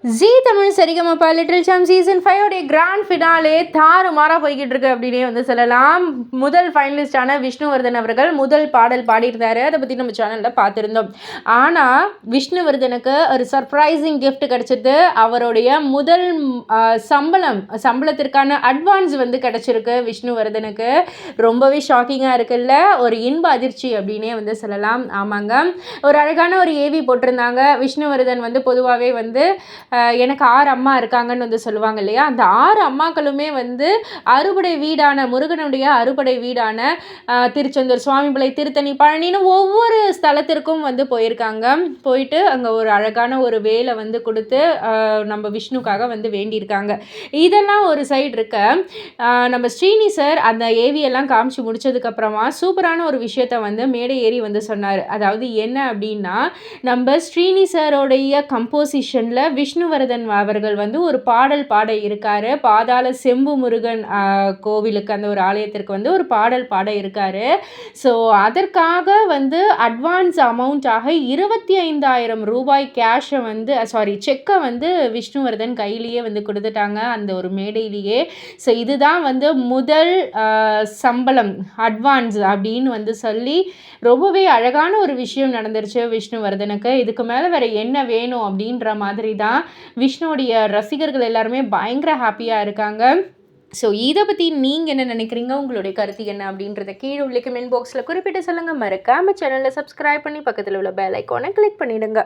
ஜீ Tamil Sarigamapa little சாம் season 5 உடைய grand finale தாறுமாறாக போய்கிட்டு இருக்கு அப்படின்னே வந்து சொல்லலாம். முதல் ஃபைனலிஸ்டான விஷ்ணுவர்தன் அவர்கள் முதல் பாடல் பாடியிருந்தாரு. அதை பற்றி நம்ம சேனலில் பார்த்துருந்தோம். ஆனால் விஷ்ணுவர்தனுக்கு ஒரு சர்ப்ரைசிங் கிஃப்ட் கிடச்சிது. அவருடைய முதல் சம்பளத்திற்கான அட்வான்ஸ் வந்து கிடச்சிருக்கு விஷ்ணுவர்தனுக்கு. ரொம்பவே ஷாக்கிங்காக இருக்குல்ல, ஒரு இன்ப அதிர்ச்சி அப்படின்னே வந்து சொல்லலாம். ஆமாங்க, ஒரு அழகான ஒரு ஏவி போட்டிருந்தாங்க. விஷ்ணுவர்தன் வந்து பொதுவாகவே வந்து எனக்கு 6 அம்மா இருக்காங்கன்னு வந்து சொல்லுவாங்க இல்லையா, அந்த 6 அம்மாக்களுமே வந்து அறுபடை வீடான முருகனுடைய அறுபடை வீடான திருச்செந்தூர், சுவாமிமலை, திருத்தணி, பழனின்னு ஒவ்வொரு ஸ்தலத்திற்கும் வந்து போயிருக்காங்க. போயிட்டு அங்கே ஒரு அழகான ஒரு வேலை வந்து கொடுத்து நம்ம விஷ்ணுக்காக வந்து வேண்டியிருக்காங்க. இதெல்லாம் ஒரு சைடு இருக்க, நம்ம ஸ்ரீனி சார் அந்த ஏவியெல்லாம் காமிச்சு முடிச்சதுக்கப்புறமா சூப்பரான ஒரு விஷயத்த வந்து மேடை ஏறி வந்து சொன்னார். அதாவது என்ன அப்படின்னா, நம்ம ஸ்ரீனி சாரோடைய கம்போசிஷனில் விஷ்ணுவர்தன் அவர்கள் வந்து ஒரு பாடல் பாட இருக்காரு. பாதாள செம்பு முருகன் கோவிலுக்கு, அந்த ஒரு ஆலயத்திற்கு வந்து ஒரு பாடல் பாட இருக்காரு. ஸோ அதற்காக வந்து அட்வான்ஸ் அமௌண்ட்டாக 25,000 ரூபாய் கேஷை வந்து செக்கை வந்து விஷ்ணுவர்தன் கையிலேயே வந்து கொடுத்துட்டாங்க அந்த ஒரு மேடையிலேயே. ஸோ இதுதான் வந்து முதல் சம்பளம் அட்வான்ஸ் அப்படின்னு வந்து சொல்லி ரொம்பவே அழகான ஒரு விஷயம் நடந்துருச்சு விஷ்ணுவர்தனுக்கு. இதுக்கு மேலே வேறு என்ன வேணும் அப்படின்ற மாதிரி தான் விஷ்ணுவோடைய ரசிகர்கள் எல்லாருமே பயங்கர ஹாப்பியாக இருக்காங்க. ஸோ இதை பற்றி நீங்கள் என்ன நினைக்கிறீங்க, உங்களுடைய கருத்து என்ன அப்படின்றத கீழே உள்ள கமெண்ட் பாக்ஸில் குறிப்பிட்டு சொல்லுங்கள். மறக்காமல் சேனலை சப்ஸ்கிரைப் பண்ணி பக்கத்தில் உள்ள பெல் ஐக்கானை கிளிக் பண்ணிவிடுங்க.